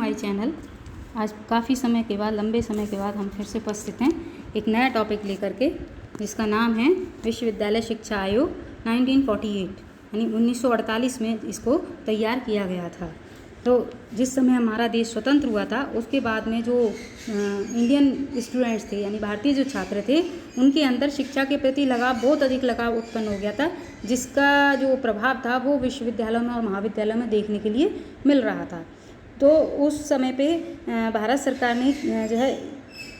My channel. आज काफ़ी समय के बाद, लंबे समय के बाद हम फिर से उपस्थित हैं एक नया टॉपिक लेकर के, जिसका नाम है विश्वविद्यालय शिक्षा आयोग 1948 यानी 1948 में इसको तैयार किया गया था। तो जिस समय हमारा देश स्वतंत्र हुआ था उसके बाद में जो इंडियन स्टूडेंट्स थे यानी भारतीय जो छात्र थे, उनके अंदर शिक्षा के प्रति लगाव, बहुत अधिक लगाव उत्पन्न हो गया था, जिसका जो प्रभाव था वो विश्वविद्यालयों में और महाविद्यालयों में देखने के लिए मिल रहा था। तो उस समय पे भारत सरकार ने जो है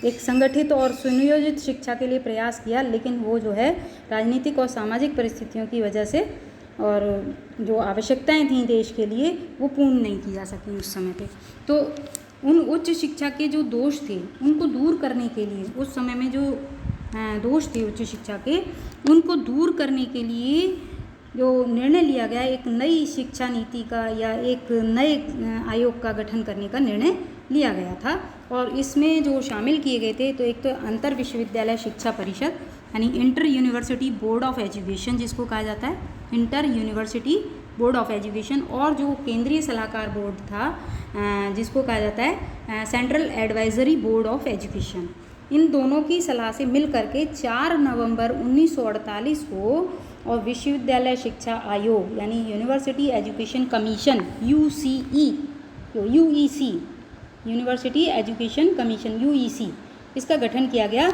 एक संगठित और सुनियोजित शिक्षा के लिए प्रयास किया, लेकिन वो जो है राजनीतिक और सामाजिक परिस्थितियों की वजह से और जो आवश्यकताएं थीं देश के लिए वो पूर्ण नहीं की जा सकी उस समय पे। तो उन उच्च शिक्षा के जो दोष थे उनको दूर करने के लिए, उस समय में जो दोष थे उच्च शिक्षा के, उनको दूर करने के लिए जो निर्णय लिया गया, एक नई शिक्षा नीति का या एक नए आयोग का गठन करने का निर्णय लिया गया था। और इसमें जो शामिल किए गए थे, तो एक तो अंतर विश्वविद्यालय शिक्षा परिषद यानी inter university board of education जिसको कहा जाता है, inter university board of education, और जो केंद्रीय सलाहकार बोर्ड था जिसको कहा जाता है central advisory board of education. इन दोनों की सलाह से मिल करके 4 नवंबर 1948 को और विश्वविद्यालय शिक्षा आयोग यानी university education commission UEC university education commission UEC, इसका गठन किया गया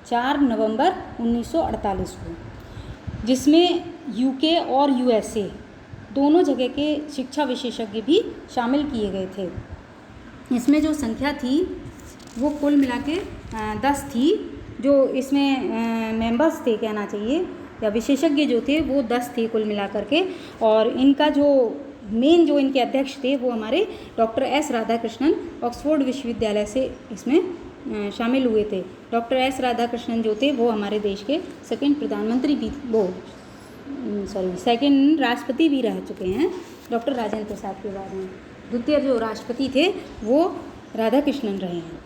4 नवंबर 1948 को, जिसमें यूके और यूएसए दोनों जगह के शिक्षा विशेषज्ञ भी शामिल किए गए थे। इसमें जो संख्या थी वो कुल मिला के 10 थी। जो इसमें मेंबर्स थे, कहना चाहिए, या विशेषज्ञ जो थे वो 10 थे कुल मिला करके। और इनका जो मेन जो इनके अध्यक्ष थे वो हमारे डॉक्टर एस राधाकृष्णन ऑक्सफोर्ड विश्वविद्यालय से इसमें शामिल हुए थे। डॉक्टर एस राधाकृष्णन जो थे वो हमारे देश के सेकंड राष्ट्रपति भी रह चुके हैं डॉक्टर राजेंद्र प्रसाद के बाद में। द्वितीय जो राष्ट्रपति थे वो राधाकृष्णन रहे हैं।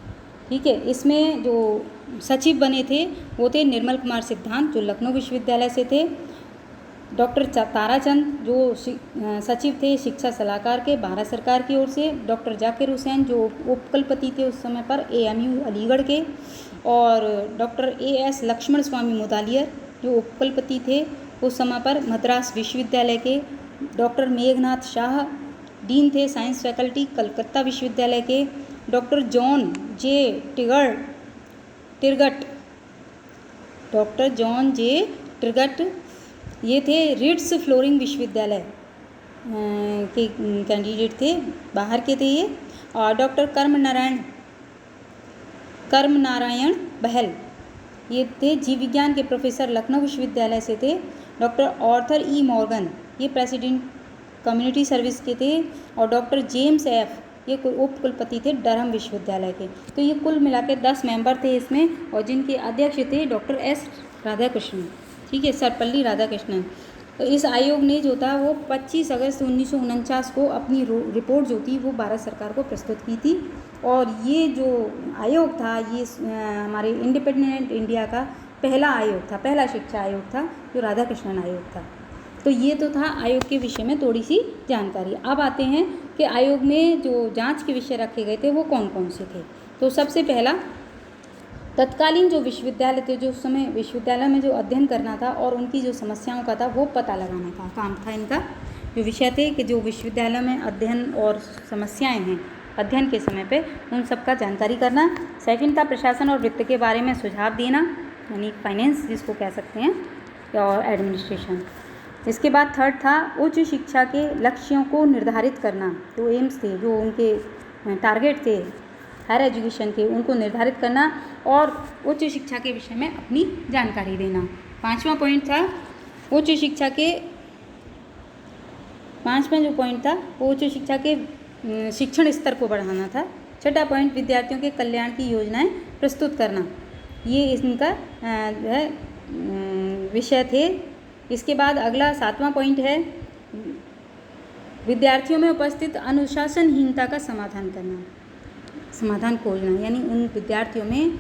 ठीक है, इसमें जो सचिव बने थे वो थे निर्मल कुमार सिद्धांत जो लखनऊ विश्वविद्यालय से थे, डॉक्टर ताराचंद जो सचिव थे शिक्षा सलाहकार के भारत सरकार की ओर से, डॉक्टर जाकिर हुसैन जो उपकुलपति थे उस समय पर एएमयू अलीगढ़ के, और डॉक्टर एएस लक्ष्मण स्वामी मुदालियर जो उपकुलपति थे उस समय पर मद्रास विश्वविद्यालय के, डॉक्टर मेघनाथ शाह डीन थे साइंस फैकल्टी कलकत्ता विश्वविद्यालय के, डॉक्टर जॉन जे टिरगट ये थे रिट्स फ्लोरिंग विश्वविद्यालय के कैंडिडेट थे, बाहर के थे ये। और डॉक्टर कर्म नारायण बहल ये थे जीव विज्ञान के प्रोफेसर लखनऊ विश्वविद्यालय से थे। डॉक्टर ऑर्थर ई मॉर्गन ये प्रेसिडेंट कम्युनिटी सर्विस के थे, और डॉक्टर जेम्स एफ ये उपकुलपति थे डरहम विश्वविद्यालय के। तो ये कुल मिला के 10 मेंबर थे इसमें, और जिनके अध्यक्ष थे डॉक्टर एस राधाकृष्णन, ठीक है, सर्वपल्ली राधाकृष्णन। तो इस आयोग ने जो था वो 25 अगस्त 1949 को अपनी रिपोर्ट जो थी वो भारत सरकार को प्रस्तुत की थी। और ये जो आयोग था ये हमारे इंडिपेंडेंट इंडिया का पहला आयोग था, पहला शिक्षा आयोग था जो राधाकृष्णन आयोग था। तो ये तो था आयोग के विषय में थोड़ी सी जानकारी। अब आते हैं कि आयोग में जो जांच के विषय रखे गए थे वो कौन कौन से थे। तो सबसे पहला तत्कालीन जो विश्वविद्यालय थे, जो उस समय विश्वविद्यालय में जो अध्ययन करना था और उनकी जो समस्याओं का था वो पता लगाने का काम था इनका। जो विषय थे कि जो विश्वविद्यालय में अध्ययन और समस्याएं हैं अध्ययन के समय पे, उन सब का जानकारी करना। सेकंड था प्रशासन और वित्त के बारे में सुझाव देना, यानी फाइनेंस जिसको कह सकते हैं, और एडमिनिस्ट्रेशन। इसके बाद थर्ड था उच्च शिक्षा के लक्ष्यों को निर्धारित करना, जो एम्स थे, जो उनके टारगेट थे हायर एजुकेशन के, उनको निर्धारित करना और उच्च शिक्षा के विषय में अपनी जानकारी देना। पांचवा पॉइंट था उच्च शिक्षा के, पांचवा जो पॉइंट था वो उच्च शिक्षा के शिक्षण स्तर को बढ़ाना था। छठा पॉइंट विद्यार्थियों के कल्याण की योजनाएं प्रस्तुत करना, ये इनका जो है विषय थे। इसके बाद अगला 7वां पॉइंट है विद्यार्थियों में उपस्थित अनुशासनहीनता का समाधान खोजना, यानी उन विद्यार्थियों में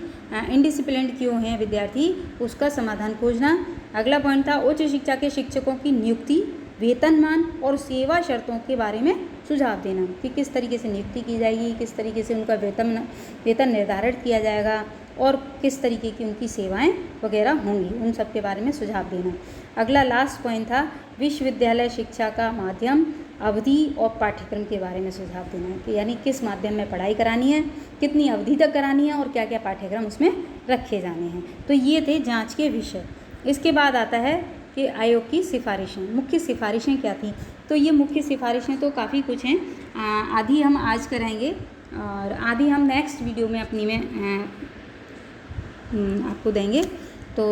इनडिसिप्लिन्ड क्यों हैं विद्यार्थी, उसका समाधान खोजना। अगला पॉइंट था उच्च शिक्षा के शिक्षकों की नियुक्ति, वेतनमान और सेवा शर्तों के बारे में सुझाव देना कि किस तरीके से नियुक्ति की जाएगी, किस तरीके से उनका वेतन निर्धारित किया जाएगा और किस तरीके की उनकी सेवाएं वगैरह होंगी, उन सब के बारे में सुझाव देना। अगला लास्ट पॉइंट था विश्वविद्यालय शिक्षा का माध्यम, अवधि और पाठ्यक्रम के बारे में सुझाव देना है कि यानी किस माध्यम में पढ़ाई करानी है, कितनी अवधि तक करानी है और क्या क्या पाठ्यक्रम उसमें रखे जाने हैं। तो ये थे जांच के विषय। इसके बाद आता है कि आयोग की सिफारिशें। मुख्य सिफारिशें क्या थी? तो ये मुख्य सिफारिशें तो काफ़ी कुछ हैं, आधी हम आज कराएंगे और आधी हम नेक्स्ट वीडियो में अपनी में आपको देंगे। तो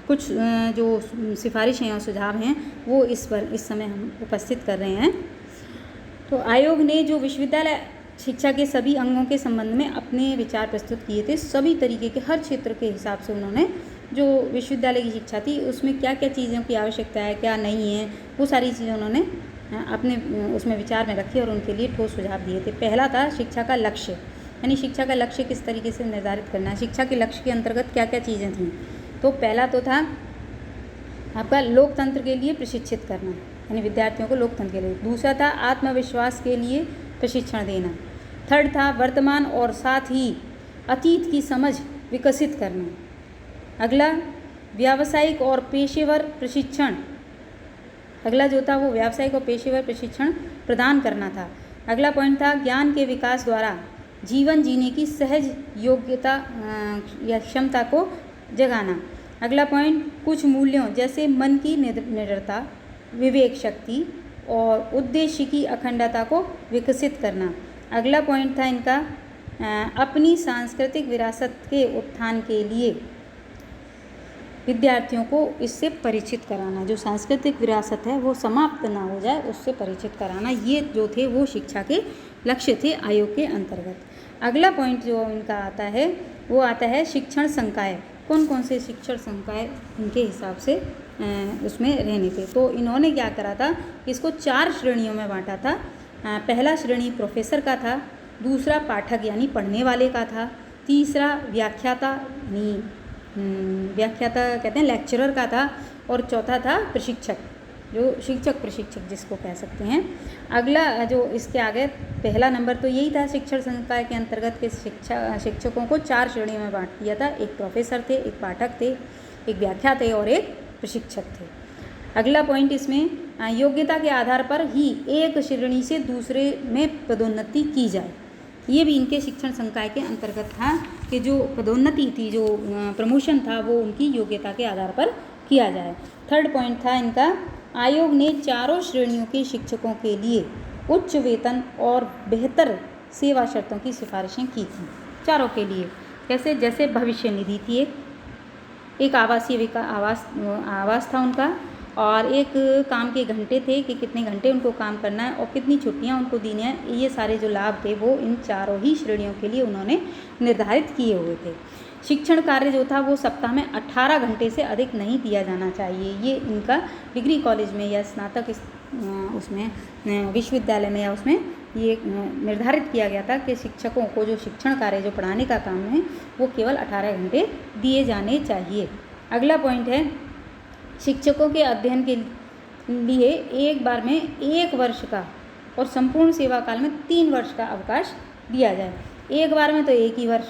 कुछ जो सिफारिशें और सुझाव हैं वो इस समय हम उपस्थित कर रहे हैं। तो आयोग ने जो विश्वविद्यालय शिक्षा के सभी अंगों के संबंध में अपने विचार प्रस्तुत किए थे, सभी तरीके के हर क्षेत्र के हिसाब से उन्होंने जो विश्वविद्यालय की शिक्षा थी उसमें क्या क्या चीज़ों की आवश्यकता है, क्या नहीं है, वो सारी चीज़ें उन्होंने अपने उसमें विचार में रखी और उनके लिए ठोस सुझाव दिए थे। पहला था शिक्षा का लक्ष्य, यानी शिक्षा का लक्ष्य किस तरीके से निर्धारित करना है, शिक्षा के लक्ष्य के अंतर्गत क्या क्या चीज़ें थीं। तो पहला तो था आपका लोकतंत्र के लिए प्रशिक्षित करना, यानी विद्यार्थियों को लोकतंत्र के लिए। दूसरा था आत्मविश्वास के लिए प्रशिक्षण देना। थर्ड था वर्तमान और साथ ही अतीत की समझ विकसित करना। अगला व्यावसायिक और पेशेवर प्रशिक्षण, अगला जो था वो व्यावसायिक और पेशेवर प्रशिक्षण प्रदान करना था। अगला पॉइंट था ज्ञान के विकास द्वारा जीवन जीने की सहज योग्यता या क्षमता को जगाना। अगला पॉइंट कुछ मूल्यों जैसे मन की निडरता, विवेक शक्ति और उद्देश्य की अखंडता को विकसित करना। अगला पॉइंट था इनका अपनी सांस्कृतिक विरासत के उत्थान के लिए विद्यार्थियों को इससे परिचित कराना, जो सांस्कृतिक विरासत है वो समाप्त ना हो जाए उससे परिचित कराना। ये जो थे वो शिक्षा के लक्ष्य थे आयोग के अंतर्गत। अगला पॉइंट जो इनका आता है वो आता है शिक्षण संकाय, कौन कौन से शिक्षण संकाय इनके हिसाब से उसमें रहने थे। तो इन्होंने क्या करा था, इसको 4 श्रेणियों में बांटा था। पहला श्रेणी प्रोफेसर का था, दूसरा पाठक यानी पढ़ने वाले का था, तीसरा व्याख्याता यानी व्याख्याता कहते हैं लेक्चरर का था, और चौथा था प्रशिक्षक, जो शिक्षक प्रशिक्षक जिसको कह सकते हैं। अगला जो इसके आगे पहला नंबर तो यही था शिक्षण संकाय के अंतर्गत के शिक्षकों को 4 श्रेणियों में बांट दिया था। एक प्रोफेसर थे, एक पाठक थे, एक व्याख्या थे और एक प्रशिक्षक थे। अगला पॉइंट इसमें योग्यता के आधार पर ही एक श्रेणी से दूसरे में पदोन्नति की जाए, ये भी इनके शिक्षण संकाय के अंतर्गत था कि जो पदोन्नति थी, जो प्रमोशन था वो उनकी योग्यता के आधार पर किया जाए। थर्ड पॉइंट था इनका आयोग ने 4 श्रेणियों के शिक्षकों के लिए उच्च वेतन और बेहतर सेवा शर्तों की सिफारिशें की थी। चारों के लिए कैसे, जैसे भविष्य निधि थी, एक आवासीय आवास था उनका, और एक काम के घंटे थे कि कितने घंटे उनको काम करना है और कितनी छुट्टियां उनको देनी है। ये सारे जो लाभ थे वो इन चारों ही श्रेणियों के लिए उन्होंने निर्धारित किए हुए थे। शिक्षण कार्य जो था वो सप्ताह में 18 घंटे से अधिक नहीं दिया जाना चाहिए। ये इनका डिग्री कॉलेज में या स्नातक उसमें विश्वविद्यालय में या उसमें ये निर्धारित किया गया था कि शिक्षकों को जो शिक्षण कार्य जो पढ़ाने का काम है वो केवल 18 घंटे दिए जाने चाहिए। अगला पॉइंट है शिक्षकों के अध्ययन के लिए एक बार में 1 वर्ष का और संपूर्ण सेवा काल में 3 वर्ष का अवकाश दिया जाए। एक बार में तो 1 ही वर्ष,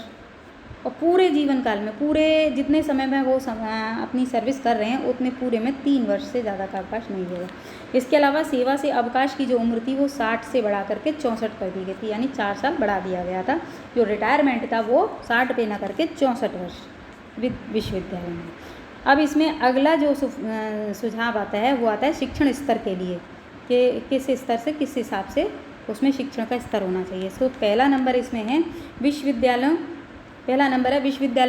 और पूरे जीवन काल में पूरे जितने समय में वो अपनी सर्विस कर रहे हैं उतने पूरे में 3 वर्ष से ज़्यादा का अवकाश नहीं होगा। इसके अलावा सेवा से अवकाश की जो उम्र थी वो 60 से बढ़ा करके 64 कर दी गई थी, यानी 4 साल बढ़ा दिया गया था। जो रिटायरमेंट था वो 60 पे ना करके 64 वर्ष विश्वविद्यालय में। अब इसमें अगला जो सुझाव आता है वो आता है शिक्षण स्तर के लिए कि किस स्तर से किस हिसाब से उसमें शिक्षण का स्तर होना चाहिए। तो पहला नंबर इसमें है विश्वविद्यालयों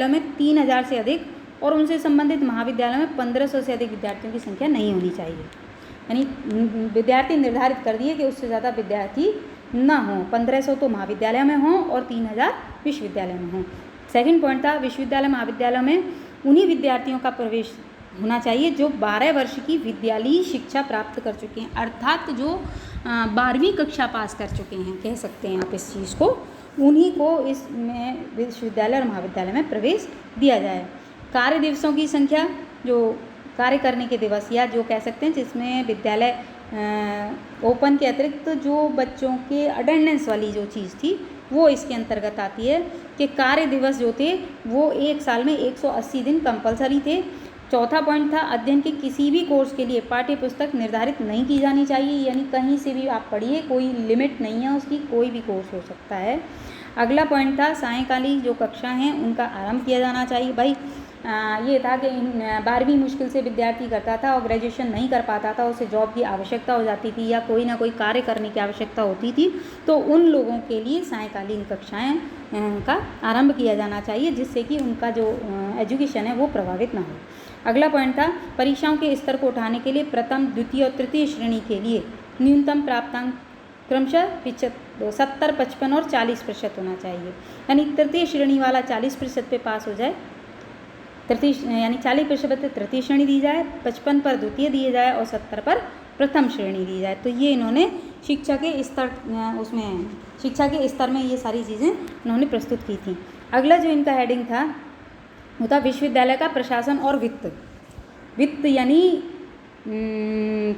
में 3000 से अधिक और उनसे संबंधित महाविद्यालयों में 1500 से अधिक विद्यार्थियों की संख्या नहीं होनी चाहिए। यानी विद्यार्थी निर्धारित कर दिए कि उससे ज़्यादा विद्यार्थी ना हों, 1500 तो महाविद्यालय में हों और 3000 विश्वविद्यालय में हों। सेकंड पॉइंट था विश्वविद्यालय महाविद्यालयों में उन्हीं विद्यार्थियों का प्रवेश होना चाहिए जो 12 वर्ष की विद्यालयी शिक्षा प्राप्त कर चुके हैं, अर्थात जो 12वीं कक्षा पास कर चुके हैं, कह सकते हैं आप इस चीज़ को, उन्हीं को इसमें विश्वविद्यालय और महाविद्यालय में प्रवेश दिया जाए। कार्य दिवसों की संख्या, जो कार्य करने के दिवस या जो कह सकते हैं जिसमें विद्यालय ओपन के अतिरिक्त जो बच्चों के अटेंडेंस वाली जो चीज़ थी वो इसके अंतर्गत आती है कि कार्य दिवस जो थे वो एक साल में 180 दिन कंपलसरी थे। चौथा पॉइंट था अध्ययन के किसी भी कोर्स के लिए पाठ्य पुस्तक निर्धारित नहीं की जानी चाहिए, यानी कहीं से भी आप पढ़िए, कोई लिमिट नहीं है उसकी, कोई भी कोर्स हो सकता है। अगला पॉइंट था सायंकालीन जो कक्षा हैं उनका आरंभ किया जाना चाहिए। भाई ये था कि 12वीं मुश्किल से विद्यार्थी करता था और ग्रेजुएशन नहीं कर पाता था, उसे जॉब की आवश्यकता हो जाती थी या कोई ना कोई कार्य करने की आवश्यकता होती थी, तो उन लोगों के लिए सायंकालीन कक्षाएं का आरंभ किया जाना चाहिए, जिससे कि उनका जो एजुकेशन है वो प्रभावित ना हो। अगला पॉइंट था परीक्षाओं के स्तर को उठाने के लिए प्रथम, द्वितीय और तृतीय श्रेणी के लिए न्यूनतम प्राप्तांक क्रमशः 70, 55 और 40% होना चाहिए। यानी तृतीय श्रेणी वाला 40% पे पास हो जाए, यानी 40% पर तृतीय श्रेणी दी जाए, 55 पर द्वितीय दिए जाए और 70 पर प्रथम श्रेणी दी जाए। तो ये इन्होंने शिक्षा के स्तर में ये सारी चीज़ें इन्होंने प्रस्तुत की थी। अगला जो इनका हेडिंग था वो था विश्वविद्यालय का प्रशासन और वित्त यानी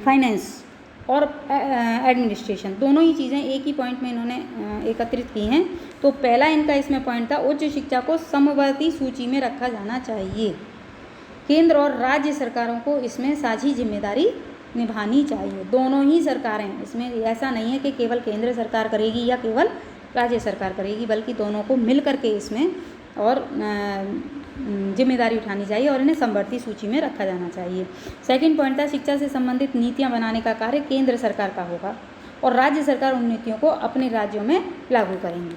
फाइनेंस और एडमिनिस्ट्रेशन, दोनों ही चीज़ें एक ही पॉइंट में इन्होंने एकत्रित की हैं। तो पहला इनका इसमें पॉइंट था उच्च शिक्षा को समवर्ती सूची में रखा जाना चाहिए। केंद्र और राज्य सरकारों को इसमें साझी जिम्मेदारी निभानी चाहिए, दोनों ही सरकारें, इसमें ऐसा नहीं है कि केवल केंद्र सरकार करेगी या केवल राज्य सरकार करेगी, बल्कि दोनों को मिल करके इसमें और जिम्मेदारी उठानी चाहिए और इन्हें समवर्ती सूची में रखा जाना चाहिए। सेकंड पॉइंट था शिक्षा से संबंधित नीतियां बनाने का कार्य केंद्र सरकार का होगा और राज्य सरकार उन नीतियों को अपने राज्यों में लागू करेंगे।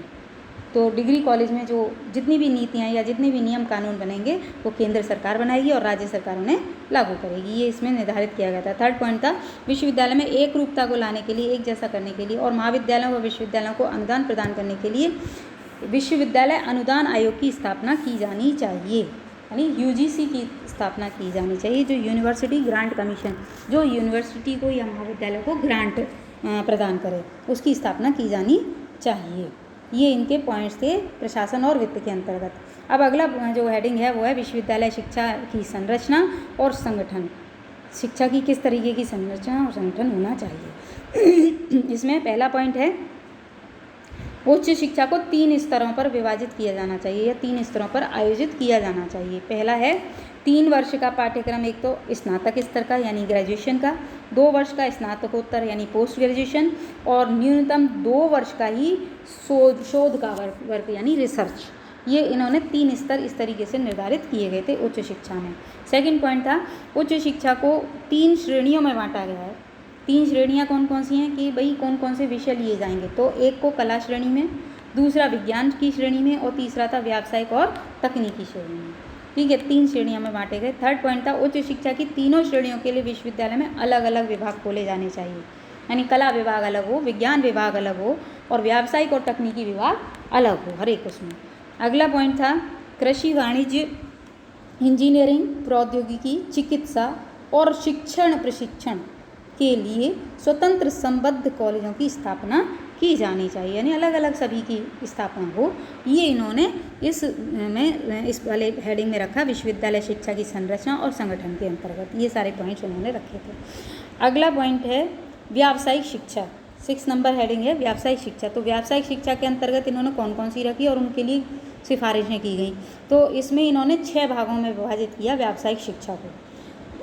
तो डिग्री कॉलेज में जो जितनी भी नीतियां या जितने भी नियम कानून बनेंगे वो केंद्र सरकार बनाएगी और राज्य सरकार उन्हें लागू करेगी, ये इसमें निर्धारित किया गया था। थर्ड पॉइंट था विश्वविद्यालय में एक रूपता को लाने के लिए, एक जैसा करने के लिए और महाविद्यालयों व विश्वविद्यालयों को अनुदान प्रदान करने के लिए विश्वविद्यालय अनुदान आयोग की स्थापना की जानी चाहिए, यानी यूजीसी की स्थापना की जानी चाहिए, जो यूनिवर्सिटी ग्रांट कमीशन, जो यूनिवर्सिटी को या महाविद्यालय को ग्रांट प्रदान करे, उसकी स्थापना की जानी चाहिए। ये इनके पॉइंट्स थे प्रशासन और वित्त के अंतर्गत। अब अगला जो हेडिंग है वो है विश्वविद्यालय शिक्षा की संरचना और संगठन। शिक्षा की किस तरीके की संरचना और संगठन होना चाहिए। इसमें पहला पॉइंट है उच्च शिक्षा को 3 स्तरों पर विभाजित किया जाना चाहिए या 3 स्तरों पर आयोजित किया जाना चाहिए। पहला है 3 वर्ष का पाठ्यक्रम, एक तो स्नातक स्तर का यानी ग्रेजुएशन का, 2 वर्ष का स्नातकोत्तर यानी पोस्ट ग्रेजुएशन और न्यूनतम 2 वर्ष का ही शोध का वर्ग यानी रिसर्च। ये इन्होंने 3 स्तर इस तरीके से निर्धारित किए गए थे उच्च शिक्षा में। सेकंड पॉइंट था उच्च शिक्षा को 3 श्रेणियों में बांटा गया है। 3 श्रेणियाँ कौन कौन सी हैं कि भाई कौन कौन से विषय लिए जाएंगे, तो एक को कला श्रेणी में, दूसरा विज्ञान की श्रेणी में और तीसरा था व्यावसायिक और तकनीकी श्रेणी में। ठीक है, 3 श्रेणियों में बांटे गए। थर्ड पॉइंट था उच्च शिक्षा की तीनों श्रेणियों के लिए विश्वविद्यालय में अलग अलग विभाग खोले जाने चाहिए, यानी कला विभाग अलग हो, विज्ञान विभाग अलग हो और व्यावसायिक और तकनीकी विभाग अलग हो हर एक उसमें। अगला पॉइंट था कृषि, वाणिज्य, इंजीनियरिंग, प्रौद्योगिकी, चिकित्सा और शिक्षण प्रशिक्षण के लिए स्वतंत्र संबद्ध कॉलेजों की स्थापना की जानी चाहिए, यानी अलग अलग सभी की स्थापना हो। ये इन्होंने इस वाले हेडिंग में रखा विश्वविद्यालय शिक्षा की संरचना और संगठन के अंतर्गत, ये सारे पॉइंट्स उन्होंने रखे थे। अगला पॉइंट है व्यावसायिक शिक्षा, 6 नंबर हेडिंग है व्यावसायिक शिक्षा। तो व्यावसायिक शिक्षा के अंतर्गत इन्होंने कौन कौन सी रखी और उनके लिए सिफारिशें की गई, तो इसमें इन्होंने 6 भागों में विभाजित किया व्यावसायिक शिक्षा को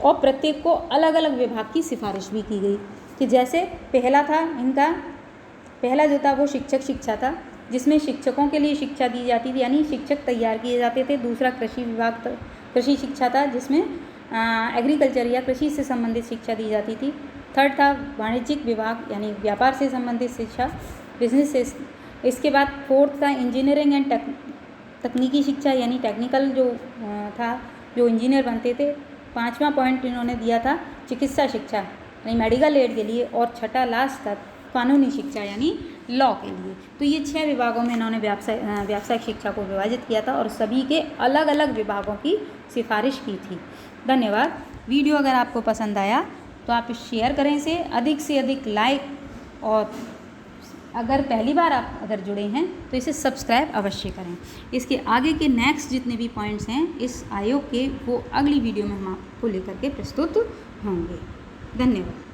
और प्रत्येक को अलग अलग विभाग की सिफारिश भी की गई। कि जैसे पहला था इनका, पहला जो था वो शिक्षक शिक्षा था, जिसमें शिक्षकों के लिए शिक्षा दी जाती थी, यानी शिक्षक तैयार किए जाते थे। दूसरा कृषि शिक्षा था, जिसमें एग्रीकल्चर या कृषि से संबंधित शिक्षा दी जाती थी। थर्ड था वाणिज्यिक विभाग, यानी व्यापार से संबंधित शिक्षा, बिजनेस से। इसके बाद फोर्थ था इंजीनियरिंग एंड तकनीकी शिक्षा, यानी टेक्निकल जो था, जो इंजीनियर बनते थे। 5वां पॉइंट इन्होंने दिया था चिकित्सा शिक्षा, यानी मेडिकल एड के लिए। और छठा लास्ट था कानूनी शिक्षा, यानी लॉ के लिए। तो ये 6 विभागों में इन्होंने व्यावसायिक शिक्षा को विभाजित किया था और सभी के अलग अलग विभागों की सिफारिश की थी। धन्यवाद। वीडियो अगर आपको पसंद आया तो आप शेयर करें इसे, अधिक से अधिक लाइक, और अगर पहली बार आप अगर जुड़े हैं तो इसे सब्सक्राइब अवश्य करें। इसके आगे के नेक्स्ट जितने भी पॉइंट्स हैं इस आयोग के, वो अगली वीडियो में हम आपको लेकर के प्रस्तुत होंगे। धन्यवाद।